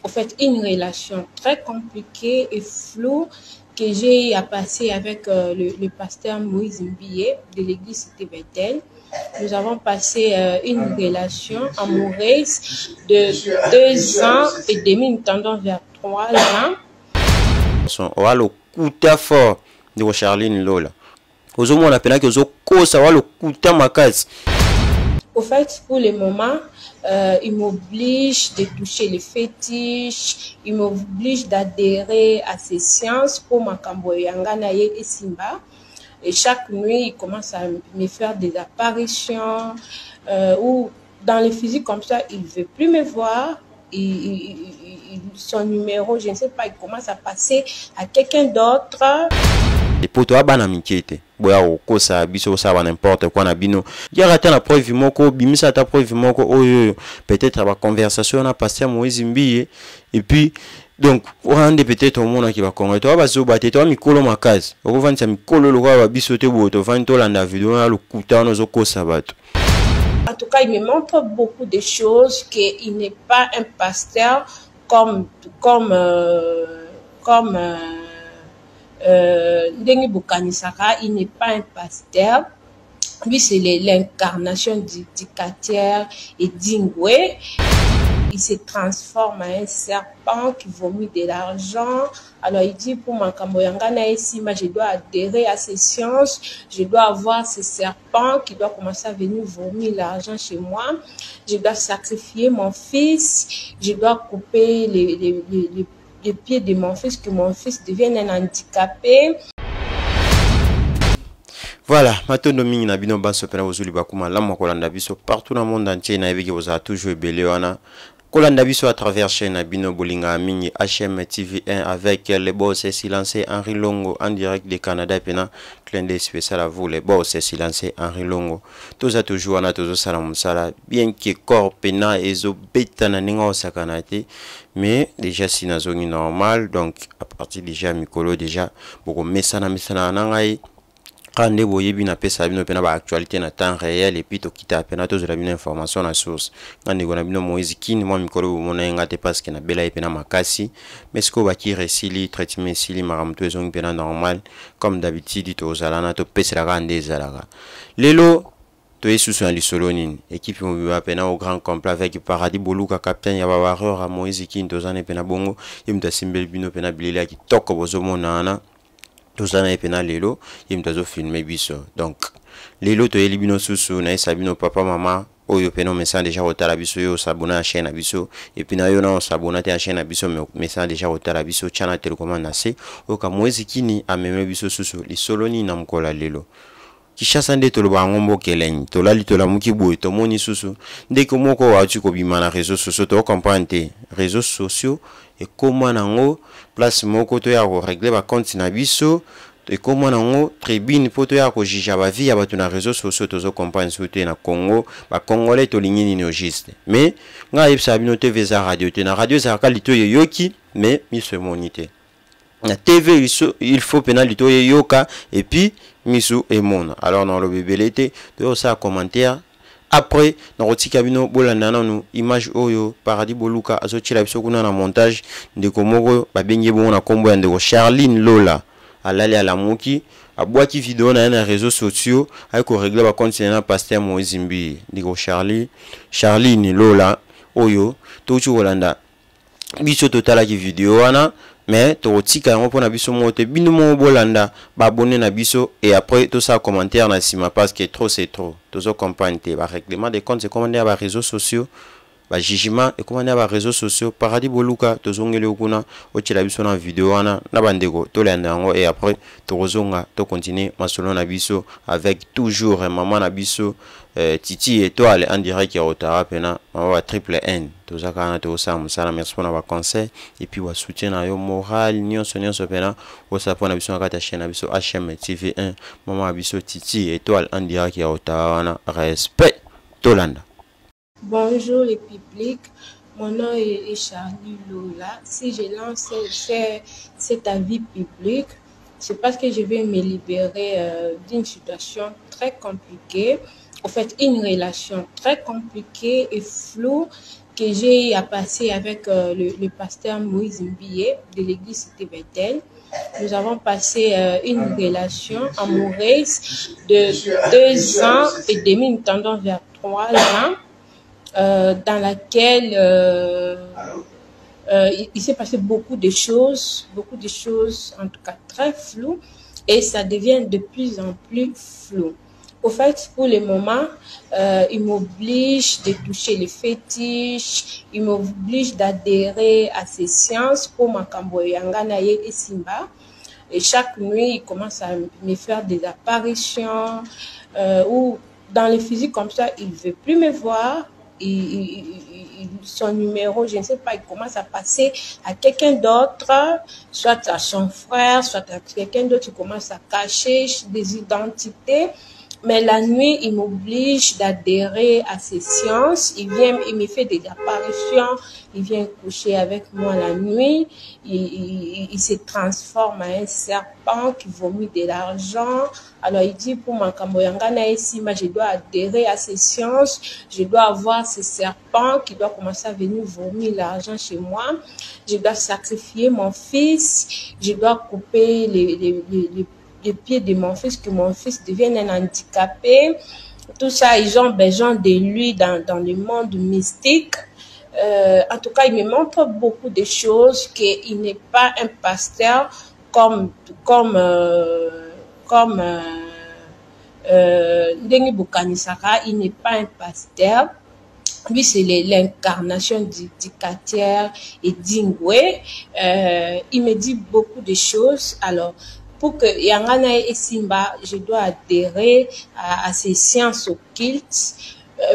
au fait, une relation très compliquée et floue que j'ai eu à passer avec le pasteur Moïse Mbiye de l'église Cité Bethel. Nous avons passé une relation amoureuse de 2 ans et demi, nous tendons vers 3 ans. On a le coup de fort de Charline Lola. Aujourd'hui, on a peine que le coup de ma case. Au fait, pour le moment, il m'oblige de toucher les fétiches, il m'oblige d'adhérer à ces séances pour ma Kamboyangana et Simba. Et chaque nuit, il commence à me faire des apparitions ou dans le physique comme ça, il ne veut plus me voir. Son numéro, je ne sais pas, il commence à passer à quelqu'un d'autre. Et pour toi, ban amitié, boya ko sa biso ça va n'importe quoi na bino. Ya raté la preuve moko, bimisa ta preuve moko oyo peut-être la conversation na pasteur Moïse Mbiye et puis donc on rende peut-être au monde qui va connaître toi bazo baté toi mikolo makazi. Oko vanisa mikolo lo kwa biso te boto vanto landa vidéo na lokuta no zoko sabato. En tout cas, il me montre beaucoup de choses qu'il n'est pas un pasteur comme Ndengi Bukanisaka, il n'est pas un pasteur. Lui, c'est l'incarnation du Katier et d'Ingwe. Il se transforme en un serpent qui vomit de l'argent. Alors il dit pour ma Kamboyangana ici, je dois adhérer à ces sciences, je dois avoir ce serpent qui doit commencer à venir vomir l'argent chez moi. Je dois sacrifier mon fils, je dois couper les pieds de mon fils, que mon fils devienne un handicapé. Voilà, maintenant mingi na bino baso pena ozuli bakuma la mokolanda biso partout dans le monde entier na ebiki boza toujours belé wana kolanda biso à travers chaîne na bino bolinga mingi HM TV1 avec les boss silencés Henri Longo en direct de Canada pena clin d'œil spécial à vous les boss silencés Henri Longo tous a toujours wana tous salam sala bien que corps pena ezo beta na ninga sakanate mais déjà si nazongi normal donc à partir déjà mikolo déjà boko mesana nangai quand vous voyez bien pesa bino pena ba actualité na temps réel et puis to kita pena to zela bino information na source quand ngo na bino Moïse Kini moi mikolo mona ngate parce que na bela pena makasi mais ce ko ba ki resili traitement sili maramto ezong pena normal comme d'habitude to zala na to pesa ga ndezala lelo to esusu na lisolo nini équipe mo ba pena au grand complet avec Paradis Boluka capitaine ya ba warrior à Moïse Kini to zana pena bongo yimta simbel bino pena bilela ki toko bozo monana tout ça na pena lelo yimtazo filmer biso donc lelo to elibino susu na sabino papa mama oyo pena message déjà otala biso yo s'abonner à chaîne biso et puis na yo na s'abonner à chaîne biso message déjà otala biso chana telecommande assez o ka Moïse Kini ameme biso susu li soloni na mkola lelo Kishasa nde to loba ngombo keleng to lali to la muki boy to moni susu ndeko moko wa tu ko bima na réseaux sociaux to comprendre réseaux sociaux et comment nango place moko to ya ko régler ba compte na biso et comment nango tribune poto ya ko jija ba vie ya ba na réseaux sociaux to zo comprendre surtout na Congo ba congolais to lingini ni juste mais nga yebsa bino TV za radio te na radio za kalito yoki mais mi se monité na TV il faut pénalité yoka et puis misu et mon alors dans le bébélité de ça commentaire après dans roti kabino bolanda nanu image oyo Paradis Boluka azotila biso kuna na montage de komoko babenge bon na kombo ya ndeko Charline Lola alali ala muki abwaki vidéo na réseaux sociaux ayiko régler ba compte na pasteur Moïse Mbiye ndeko Charline Lola oyo tochu Holanda biso totala ki vidéo wana mais to tika ngo pona biso mote bino mo bolanda ba abonner na biso et après tout ça commentaire na sima parce que trop c'est trop tozo comprendre ba règlement des comptes c'est commander à ba réseaux sociaux ba jugement et commander à ba réseaux sociaux Paradis Boluka tozongele okuna otila biso na vidéo wana na bandeko to landa ngo et après to rozonga to continuer masolo na biso avec toujours maman na biso Titi étoile en direct ya otara pena mawa triple N tozaka na to sa musala merci pour na conseil et puis wa soutien na yo moral nyonso pena o sa pona biso na kata chaîne biso HM TV1 maman biso Titi étoile en direct ya otara na respect Tolanda. Bonjour le public, mon nom est Charlie Lola. Si je lance cet avis public, c'est parce que je vais me libérer d'une situation très compliquée. En fait, une relation très compliquée et floue que j'ai à passer avec le pasteur Moïse Mbié de l'église Cité Bethel. Nous avons passé une relation amoureuse de 2 ans et demi, nous tendons vers 3 ans, dans laquelle il s'est passé beaucoup de choses, en tout cas très floues, et ça devient de plus en plus flou. Au fait, pour le moment, il m'oblige de toucher les fétiches, il m'oblige d'adhérer à ces séances pour Makambo Yanganaye et Simba. Et chaque nuit, il commence à me faire des apparitions, ou dans le physique comme ça, il ne veut plus me voir. Son numéro, je ne sais pas, il commence à passer à quelqu'un d'autre, soit à son frère, soit à quelqu'un d'autre, il commence à cacher des identités. Mais la nuit, il m'oblige d'adhérer à ces séances. Il me fait des apparitions. Il vient coucher avec moi la nuit. Il se transforme en un serpent qui vomit de l'argent. Alors, il dit pour Makambo Yangana et Simba, je dois adhérer à ces séances. Je dois avoir ce serpent qui doit commencer à venir vomir l'argent chez moi. Je dois sacrifier mon fils. Je dois couper les pieds de mon fils, que mon fils devienne un handicapé. Tout ça, ils ont besoin de lui dans le monde mystique. En tout cas, il me montre beaucoup de choses, qu'il n'est pas un pasteur comme Ndengi Bukanisaka, il n'est pas un pasteur. Lui, c'est l'incarnation du Katier et d'Ingwe. Il me dit beaucoup de choses. Alors, pour que Yangana et Simba, je dois adhérer à ces sciences occultes,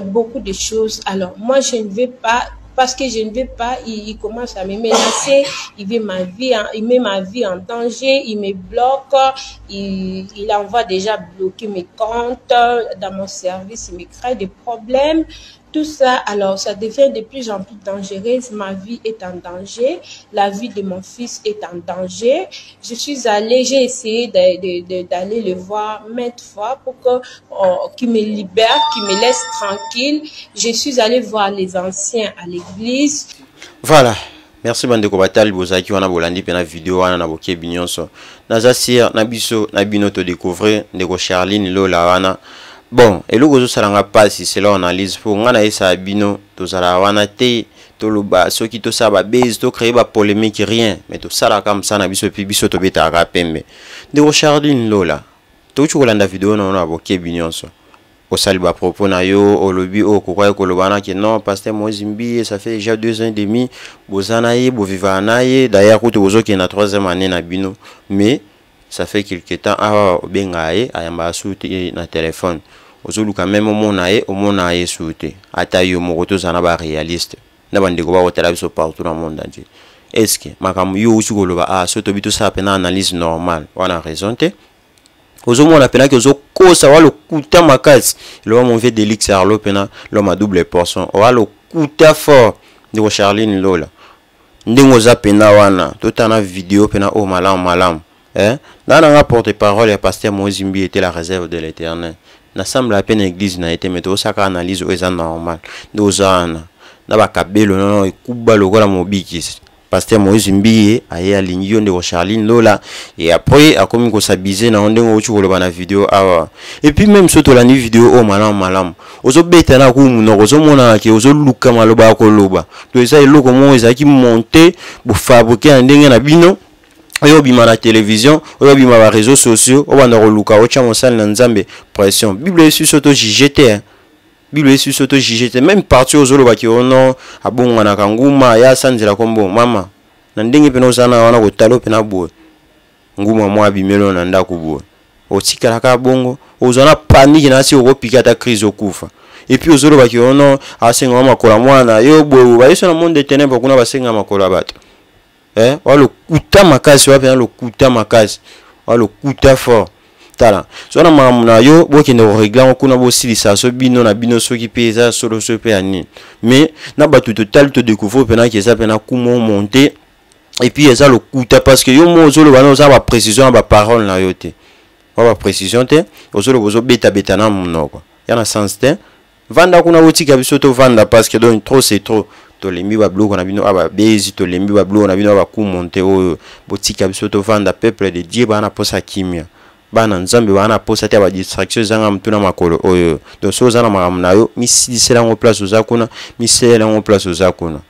beaucoup de choses. Alors, moi, je ne vais pas, parce que je ne vais pas, il commence à me menacer, il met ma vie en danger, il me bloque, il envoie déjà bloquer mes comptes dans mon service, il me crée des problèmes. Tout ça, alors, ça devient de plus en plus dangereux. Ma vie est en danger. La vie de mon fils est en danger. J'ai essayé d'aller le voir maintes fois pour qu'il me libère, qu'il me laisse tranquille. Je suis allée voir les anciens à l'église. Voilà. Merci bandeko batali bozaki wana bolandi pena vidéo wana na boke binyonso. Nazasir na biso na bino to découvrir ndeko Charline Lola wana. Bon, et le gozo salanga passe, c'est là on analyse pour ngana esa bino to sala wana te to loba so ki to saba base to créer ba polémique rien, mais to sala comme ça na biso biso to beta rapembe. De Charline Lola. To chu kolanda vidéo na boke binyonso. Au sali ba propos na yo au lobby au kokwa ko lobana que non pasteur Moïse Mbié ça fait déjà 2 ans et demi bozana ye bo vivana ye d'ailleurs ko to bozo ki na 3e année na bino, mais ça fait quelque temps à bengaye ayamba souti na téléphone ozulu quand même omonaye souti atayo mokoto zana ba réaliste na bandeko ba otala biso partout dans le monde entier. Est-ce que makamu yo uchikoloba soto bito ça pena analyse normale wana raison te ozomona pena que ozo kosa walo kuta makasi lo mon vie delix arlo pena lo ma double portion walo kuta fort de Charline Lola ndengo za pena wana totana vidéo pena o malam dans la porte-parole, le pasteur Moïse Mbié était la réserve de l'Éternel. N'assemble à peine l'église n'a été mais ça analyse aux normal. Deux ans, n'a pas cabelo non et kuba logo la mobikis. Pasteur Moïse Mbié a eu aligné de Charline Lola et après a commis qu'on s'abusait dans on où tu vois la vidéo et puis même surtout la vidéo au malam ozo beta na ku muno ozo mona ke ozo luka maloba ko loba to ça il logo mo ezaki monter pour fabriquer ndenge na bino. Oyo bima la télévision, oyo bima ba réseaux sociaux, o bana roluka o chamo sal na nzambe pression. Bible est sur auto JGT. Bible est sur auto JGT même parti ozolo baki ono abonga na kanguma ya sanzela kombo mama. Na ndenge pena osana wana ko talo pena bo. Nguma mwa bimelo na ndako bo. O tikala ka bongo, ozona panique na si o pika ta crise okufa. Et puis ozolo baki ono asenga makola mwana yo bo ba yeso na monde de ténèbres kuna basenga makola bato. Walo kuta makasi wapi na lo kuta makasi walo kuta fort tala so na mamuna yo boki ne régler kuna bo silisa so bino na bino so ki pesa solo so pe ani mais na batu total to découvrir pena que ça pena kumo monter et puis ça lo kuta parce que yo mo zo lo bana ça ba précision ba parole na yo te ba précision te ozo lo bozo beta na monoko ya na sens te vanda kuna botika biso to vanda parce que donc trop c'est trop to lembi ba bloko na bino aba bezi to lembi ba bloko na bino aba ku monter oyo botika biso to vanda peuple de Dieu bana posa kimia bana nzambe bana posa te ba distraction zanga mtuna makolo oyo to so zana makambo na yo misidisela ngo place ozakuna misela ngo place ozakuna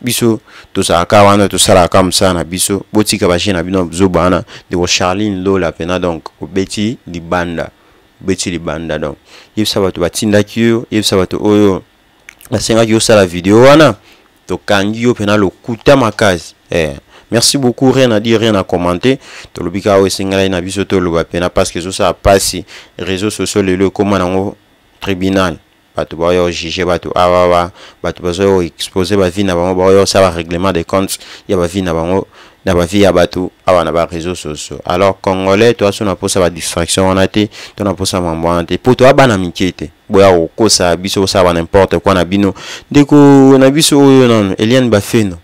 biso to saka wana to sala ka msana biso botika ba jena bino zo bana de ko Charline Lola pena donc obeti libanda donc yebisa bato batinda kiyo yebisa bato oyo basenga kiyo sala video wana to kangi yo pena lokuta makasi merci beaucoup, rien à dire, rien à commenter. To lobika o singala na biso to loba pena parce que ça passe réseaux sociaux le comment dans tribunal. Bato ba yo juger bato awa bato ba zo exposer ba vie na bango ba yo ça va règlement des comptes, ya ba vie na bango na ba vie ya bato awa na ba réseaux sociaux. Alors congolais toi so na posa ba distraction on a été, to na posa mambo on a été. Pour toi bana minkete. Boya ko sa biso ça va n'importe quoi na bino. Deko na biso oyo non Eliane Bafeno.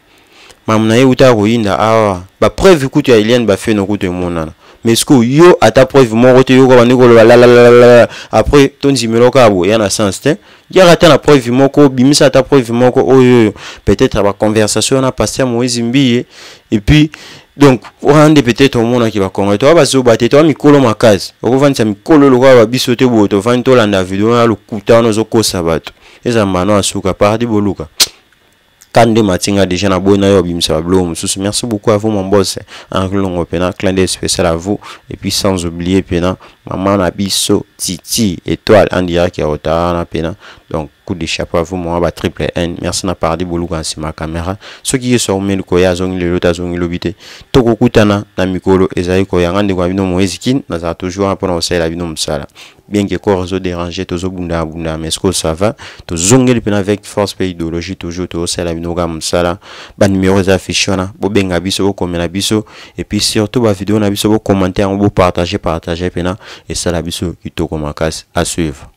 Mamna ye uta koyinda awa ba preuve kutu ya Eliane Bafeno kutu monana mais ce que yo ata preuve moko te yo ko bandi ko la après ton zimelo ka bo yana sens te ya ata na preuve moko bimisa ata preuve moko oyo peut-être ba conversation na pasteur Moïse Mbiye et puis donc on rende peut-être au monde qui va connaître toi ba zo baté toi mikolo makazi oko vanisa mikolo lo kwa bisote bo to vanto landa video na lo kuta no zo kosa bato eza mano asuka pardi boluka Kande Matinga déjà na bona yo bimisa blo mususu. Merci beaucoup à vous mon boss. Un long pena clin d'œil spécial à vous et puis sans oublier pena maman na biso Titi étoile en direct qui a na pena. Donc coup de chapeau à vous mon ba triple N. Merci na pardi boluka nsima caméra. Ce qui est sur mel ko ya zongi le lota zongi lobité. Toko kutana na mikolo ezali ko ya ngande kwa bino moezikin na za toujours pour on la bino msala. Bien que corps zo déranger tozo bunda mais est-ce que ça va to zongeli pena avec force pays idéologie toujours to sala binoga msala ba numéro za fichona bo benga biso bo komela biso et puis surtout ba vidéo na biso bo commenter bo partager pena et sala biso kitoko makasi à suivre.